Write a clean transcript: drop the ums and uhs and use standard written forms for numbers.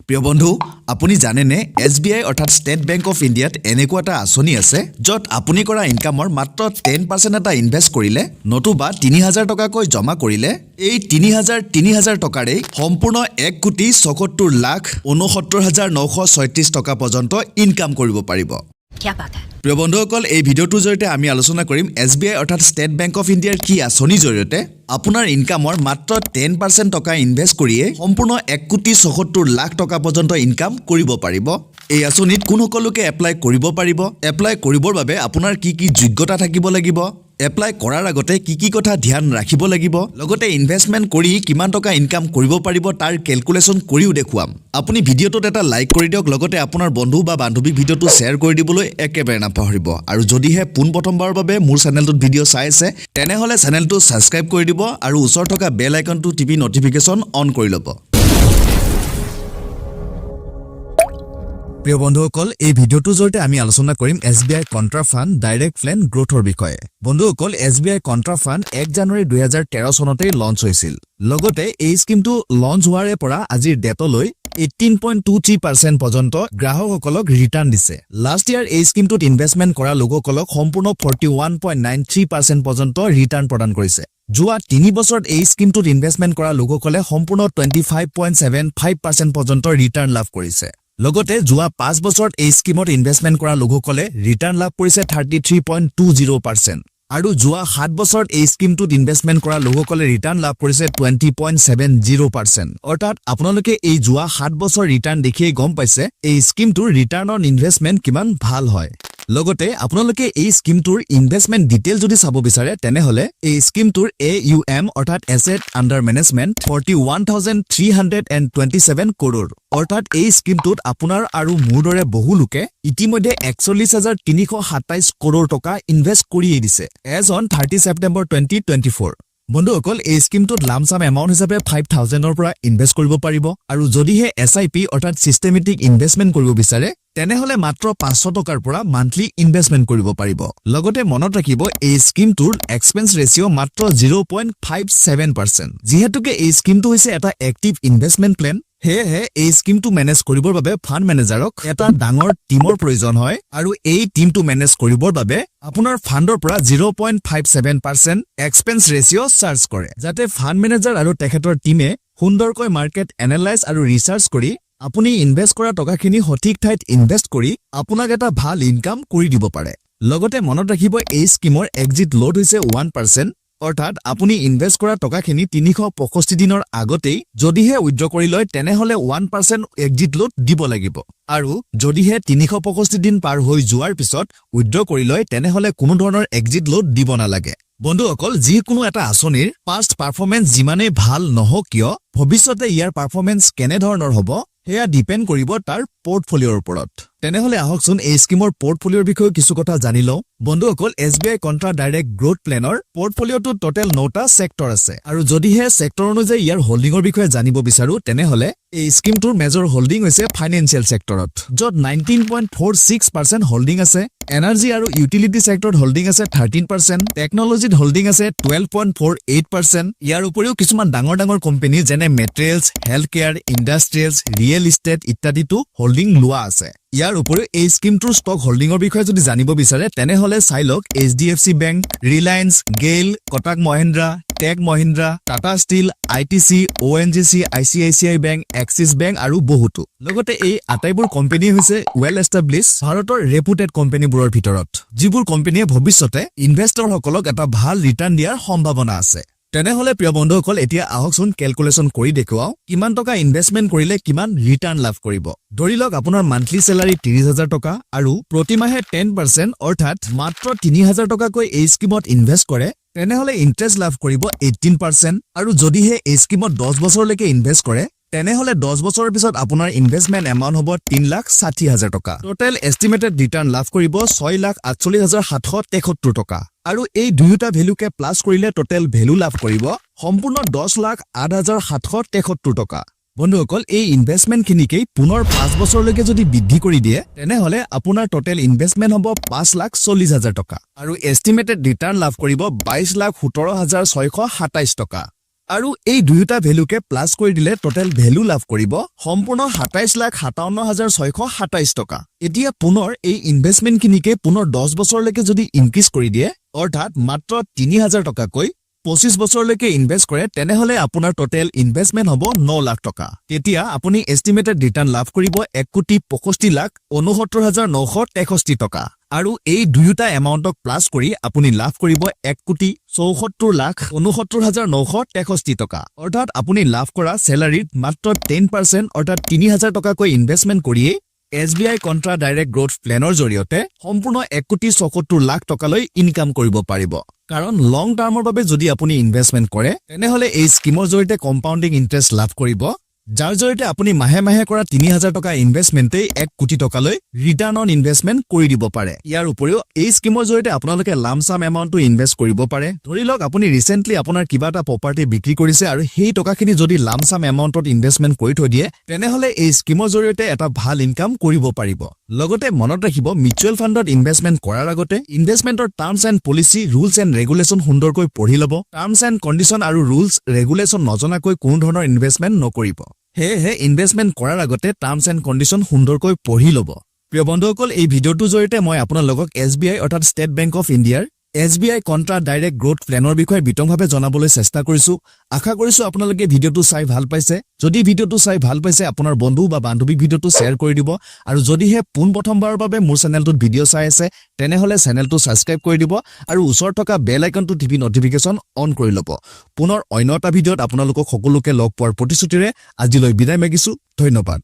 প্ৰিয় বন্ধু আপুনি জানেনে SBI অৰ্থাৎ ষ্টেট বেংক অফ ইণ্ডিয়াত এনেকুৱা এটা আঁচনি আছে য'ত আপুনি কৰা ইনকামৰ মাত্ৰ 10% এটা ইনভেষ্ট কৰিলে নতুবা 3000 টকাকৈ জমা কৰিলে এই 3000 টকাৰে সম্পূৰ্ণ 1,67,69,936 টকা পৰ্যন্ত ইনকাম কৰিব পাৰিব। क्या बात है প্ৰিয় বন্ধুসকল এই ভিডিঅ'টোৰ জৰিয়তে আমি আলোচনা কৰিম SBI অৰ্থাৎ ষ্টেট বেংক অফ ইণ্ডিয়াৰ কি আঁচনিৰ জৰিয়তে আপোনাৰ ইনকামৰ মাত্ৰ 10% টকা ইনভেষ্ট কৰিয়ে সম্পূৰ্ণ 1,67,00,000 টকা পৰ্যন্ত ইনকাম কৰিব পাৰিব। এই আঁচনিত কোন সকলোকে এপ্লাই কৰিব পাৰিব, এপ্লাই কৰিবৰ বাবে আপোনাৰ কি কি যোগ্যতা থাকিব লাগিব, এপ্লাই কৰাৰ আগতে কি কি কথা ধ্যান ৰাখিব লাগিব, লগতে ইনভেষ্টমেন্ট কৰি কিমান টকা ইনকাম কৰিব পাৰিব তাৰ ক্যালকুলেশন কৰিও দেখুৱাম। আপুনি ভিডিঅ'টোত এটা লাইক কৰি দিয়ক, লগতে আপোনাৰ বন্ধু বা বান্ধৱীক ভিডিঅ'টো শ্বেয়াৰ কৰি দিবলৈ একেবাৰে নাপাহৰিব। আৰু যদিহে পোনপ্ৰথমবাৰৰ বাবে মোৰ চেনেলটোত ভিডিঅ' চাই আছে তেনেহলে চেনেলটো সাবস্ক্ৰাইব কৰি দিব আৰু ওচৰত থকা বেল আইকনটো টিপি নটিফিকেশন অন কৰি ল'ব। প্ৰিয় বন্ধুসকল এই ভিডিঅ'টোৰ জৰিয়তে আমি আলোচনা কৰিম SBI কন্ট্ৰা ফান্ড ডাইৰেক্ট প্লেন গ্ৰোথৰ বিষয়ে। বন্ধুসকল SBI কন্ট্ৰা ফান্ড 1 জানুৱাৰী 2013 চনতে লঞ্চ হৈছিল। লগতে এই স্কিমটো লঞ্চ হোৱাৰে পৰা আজিৰ ডেটলৈ 18.23% পৰ্যন্ত গ্ৰাহকসকলক ৰিটাৰ্ণ দিছে। লাষ্ট ইয়াৰ এই স্কিমটোত ইনভেষ্টমেন্ট কৰা লোকসকলক সম্পূৰ্ণ 41.93% পৰ্যন্ত ৰিটাৰ্ণ প্ৰদান কৰিছে। যোৱা 3 বছৰত এই স্কিমটোত ইনভেষ্টমেন্ট কৰা লোকসকলে সম্পূৰ্ণ 25.75% পৰ্যন্ত ৰিটাৰ্ণ লাভ কৰিছে। লগতে যোৱা 5 বছৰত এই স্কিমত ইনভেষ্টমেন্ট কৰা লোকসকলে ৰিটাৰ্ণ লাভ কৰিছে 33.20% আৰু যোৱা 7 বছৰত এই স্কিমটোত ইনভেষ্টমেন্ট কৰা লোকসকলে ৰিটাৰ্ণ লাভ কৰিছে 20.70%। অৰ্থাৎ আপোনালোকে এই যোৱা 7 বছৰ ৰিটাৰ্ণ দেখিয়ে গম পাইছে এই স্কিমটোৰ ৰিটাৰ্ণ অন ইনভেষ্টমেন্ট কিমান ভাল হয়। লগতে আপোনালোকে এই স্কিমটোৰ ইনভেষ্টমেন্ট ডিটেইল যদি চাব বিচাৰে তেনেহলে এই স্কিমটোৰ AUM অৰ্থাৎ এছেট আন্ডাৰ মেনেজমেন্ট 41,327 কৰোৰ। অৰ্থাৎ এই স্কিমটোত আপোনাৰ আৰু মোৰ দৰে বহু লোকে ইতিমধ্যে 41,327 কৰোৰ টকা ইনভেষ্ট কৰিয়ে দিছে এজ অন 30 ছেপ্টেম্বৰ 2024। বন্ধুসকল এই স্কিমটোত লামসাম এমাউন্ট হিচাপে 5,000ৰ পৰা ইনভেষ্ট কৰিব পাৰিব আৰু যদিহে SIP অৰ্থাৎ সিস্টেমেটিক ইনভেষ্টমেন্ট কৰিব বিচাৰে তেনেহলে মাত্ৰ 500 টকাৰ পৰা মান্থলি ইনভেষ্টমেন্ট কৰিব পাৰিব। লগতে মনত ৰাখিব এই স্কিমটোৰ এক্সপেন্স ৰেশিও মাত্ৰ 0.57%। যিহেতুকে এই স্কিমটো হৈছে এটা এক্টিভ ইনভেষ্টমেন্ট প্লেন সেয়েহে এই স্কিমটো মেনেজ কৰিবৰ বাবে ফান্ড মেনেজাৰক এটা ডাঙৰ টিমৰ প্ৰয়োজন হয় আৰু এই টিমটো মেনেজ কৰিবৰ বাবে আপোনাৰ ফান্ডৰ পৰা 0.57% এক্সপেন্স ৰেশিও চাৰ্জ কৰে যাতে ফান্ড মেনেজাৰ আৰু তেখেতৰ টিমে সুন্দৰকৈ মাৰ্কেট এনালাইজ আৰু ৰিচাৰ্চ কৰি আপুনি ইনভেষ্ট কৰা টকাখিনি সঠিক ঠাইত ইনভেষ্ট কৰি আপোনাক এটা ভাল ইনকাম কৰি দিব পাৰে। লগতে মনত ৰাখিব এই স্কিমৰ এক্সিট লোড হৈছে 1%। অৰ্থাৎ আপুনি ইনভেষ্ট কৰা টকাখিনি 365 দিনৰ আগতেই যদিহে উইথড্ৰ কৰি লয় তেনেহলে 1% এক্সিট লোড দিব লাগিব আৰু যদিহে 365 দিন পাৰ হৈ যোৱাৰ পিছত উইথড্ৰ কৰি লয় তেনেহলে কোনো ধৰণৰ এক্সিট লোড দিব নালাগে। বন্ধুসকল যিকোনো এটা আঁচনিৰ পাষ্ট পাৰফৰমেন্স যিমানে ভাল নহওক কিয় ভৱিষ্যতে ইয়াৰ পাৰফৰমেন্স কেনে ধৰণৰ হ'ব সেয়া ডিপেন্ড কৰিব তাৰ পোৰ্টফলিঅ'ৰ ওপৰত। তেনেহলে আহকচোন এই স্কিমৰ পোৰ্টফলিঅ'ৰ বিষয়ে কিছু কথা জানি লওঁ। বন্ধুসকল SBI কন্ট্ৰা ডাইৰেক্ট গ্ৰোথ প্লেনৰ পোৰ্টফলিঅ'টোত টোটেল 9টা সেক্টৰ আছে আৰু যদিহে সেক্টৰ অনুযায়ী ইয়াৰ হোল্ডিংৰ বিষয়ে জানিব বিচাৰো তেনেহলে এই স্কিমটোৰ মেজৰ হোল্ডিং হৈছে ফাইনেন্সিয়েল সেক্টৰত য'ত 19.46% হোল্ডিং আছে, এনাৰ্জি আৰু ইউটিলিটি সেক্টৰত হোল্ডিং আছে 13%, টেকনলজিত হোল্ডিং আছে 12.48%। ইয়াৰ উপৰিও কিছুমান ডাঙৰ ডাঙৰ কোম্পানী যেনে materials, health care, industrials, real estate ইত্যাদিটো হোল্ডিং লোৱা আছে। ইয়াৰ উপৰিও এই স্কিমটোৰ ষ্টক হোল্ডিংৰ বিষয়ে যদি জানিব বিচাৰে তেনেহলে চাই লওক HDFC bank, Reliance, GAIL, Kotak Mahindra, tech Mahindra, Tata steel, ITC, ONGC, ICICI bank, Axis bank আৰু বহুতো। লগতে এই আটাইবোৰ কোম্পানী হৈছে ৱেল এষ্টাব্লিছ ভাৰতৰ ৰেপুটেড কোম্পানীবোৰৰ ভিতৰত যিবোৰ কোম্পানীয়ে ভৱিষ্যতে ইনভেষ্টৰসকলক এটা ভাল ৰিটাৰ্ণ দিয়াৰ সম্ভাৱনা আছে। তেনেহলে প্ৰিয় বন্ধুসকল এতিয়া আহকচোন ক্যালকুলেশন কৰি দেখুৱাও কিমান টকা ইনভেষ্টমেন্ট কৰিলে কিমান ৰিটাৰ্ণ লাভ কৰিব। ধৰি লওক আপোনাৰ মান্থলি স্যালাৰি 30,000 টকা আৰু প্ৰতিমাহে 10% অৰ্থাৎ মাত্ৰ 3,000 টকাকৈ এই স্কিমত ইনভেষ্ট কৰে তেনেহলে ইন্টাৰেষ্ট লাভ কৰিব 18% আৰু যদিহে এই স্কিমত 10 বছৰলৈকে ইনভেষ্ট কৰে তেনেহলে 10 বছৰৰ পিছত আপোনাৰ ইনভেষ্টমেন্ট এমাউন্ট হ'ব 3,60,000 টকা। টোটেল এস্টিমেটেড ৰিটাৰ্ণ লাভ কৰিব 6,48,773 টকা আৰু এই দুয়োটা ভ্যালুকে প্লাস কৰিলে টোটেল ভ্যালু লাভ কৰিব সম্পূৰ্ণ 10,08,773 টকা। বন্ধুসকল এই ইনভেষ্টমেন্ট খিনিকে পুনৰ 5 বছৰলৈকে যদি বৃদ্ধি কৰি দিয়ে তেনেহলে আপোনাৰ টোটেল ইনভেষ্টমেন্ট হ'ব 5,40,000 টকা আৰু এস্টিমেটেড ৰিটাৰ্ণ লাভ কৰিব 22,17,627 টকা। আৰু এই দুয়োটা ভ্যালুকে প্লাস কৰি দিলে টোটাল ভ্যালু লাভ কৰিব সম্পূৰ্ণ ২৭,৫৭,৬২৭ টকা এতিয়া পুনৰ এই ইনভেষ্টমেন্ট কিনিকে পুনৰ 10 বছৰলৈকে যদি ইনক্ৰিজ কৰি দিয়ে অৰ্থাৎ মাত্ৰ ৩০০০ টকাকৈ 25 বছৰলৈকে ইনভেষ্ট কৰে তেনেহলে আপোনাৰ টোটাল ইনভেষ্টমেন্ট হ'ব 9 লাখ টকা তেতিয়া আপুনি এস্টিমেটেড ৰিটাৰ্ণ লাভ কৰিব ১,৬৫,৬৯,৯৬৩ টকা আৰু এই দুয়োটা এমাউন্টক প্লাস কৰি আপুনি লাভ কৰিব ১,৭৪,৬৯,৯৬৩ টকা অৰ্থাৎ আপুনি লাভ কৰা স্যালাৰিত মাত্ৰ 10% অৰ্থাৎ ৩০০০ টকাকৈ ইনভেষ্টমেন্ট কৰিয়ে SBI কন্ট্ৰা ডাইৰেক্ট গ্ৰোথ প্লেনৰ জৰিয়তে সম্পূৰ্ণ ১,৭৪,০০,০০০ টকালৈ ইনকাম কৰিব পাৰিব কাৰণ লং টাৰ্মৰ বাবে যদি আপুনি ইনভেষ্টমেন্ট কৰে তেনেহলে এই স্কিমৰ জৰিয়তে কম্পাউণ্ডিং ইন্টাৰেষ্ট লাভ কৰিব যাৰ জৰিয়তে আপুনি মাহে মাহে কৰা ৩০০০ টকা ইনভেষ্টমেন্টে ১ কোটি টকালৈ ৰিটাৰ্ণ অন ইনভেষ্টমেন্ট কৰি দিব পাৰে ইয়াৰ উপৰিও এই স্কিমৰ জৰিয়তে আপোনালোকে লামসাম এমাউন্টটো ইনভেষ্ট কৰিব পাৰে ধৰি লওক আপুনি ৰিসেন্টলি আপোনাৰ কিবা এটা প্ৰপাৰ্টি বিক্ৰী কৰিছে আৰু সেই টকাখিনি যদি লামসাম এমাউন্টত ইনভেষ্টমেন্ট কৰি থৈ দিয়ে তেনেহলে এই স্কিমৰ জৰিয়তে এটা ভাল ইনকাম কৰিব পাৰিব লগতে মনত ৰাখিব মিউচুৱেল ফাণ্ডত ইনভেষ্টমেন্ট কৰাৰ আগতে ইনভেষ্টমেন্টৰ terms and policy rules and regulation সুন্দৰকৈ পঢ়ি ল'ব টাৰ্মছ এণ্ড কণ্ডিশ্যন আৰু ৰুলছ ৰেগুলেচন নজনাকৈ কোনো ধৰণৰ ইনভেষ্টমেন্ট নকৰিব হে ইনভেষ্টমেন্ট কৰাৰ আগতে টাৰ্মছ এণ্ড কণ্ডিশ্যন সুন্দৰকৈ পঢ়ি ল'ব প্ৰিয় বন্ধুসকল এই ভিডিঅ'টোৰ জৰিয়তে মই আপোনালোকক SBI অৰ্থাৎ ষ্টেট বেংক অফ ইণ্ডিয়াৰ SBI কন্ট্ৰা ডাইৰেক্ট গ্ৰোথ প্লেনৰ বিষয়ে বিতংভাৱে জনাবলৈ চেষ্টা কৰিছো আশা কৰিছো আপোনালোকে ভিডিঅ'টো চাই ভাল পাইছে যদি ভিডিঅ'টো চাই ভাল পাইছে আপোনাৰ বন্ধু বা বান্ধৱীক ভিডিঅ'টো শ্বেয়াৰ কৰি দিব আৰু যদিহে পোনপ্ৰথমবাৰৰ বাবে মোৰ চেনেলটোত ভিডিঅ' চাই আছে তেনেহলে চেনেলটো সাবস্ক্ৰাইব কৰি দিব আৰু ওচৰত থকা বেল আইকনটো টিপি নটিফিকেশন অন কৰি ল'ব পুনৰ অন্য এটা ভিডিঅ'ত আপোনালোকক সকলোকে লগ পোৱাৰ প্ৰতিশ্ৰুতিৰে আজিলৈ বিদায় মাগিছো ধন্যবাদ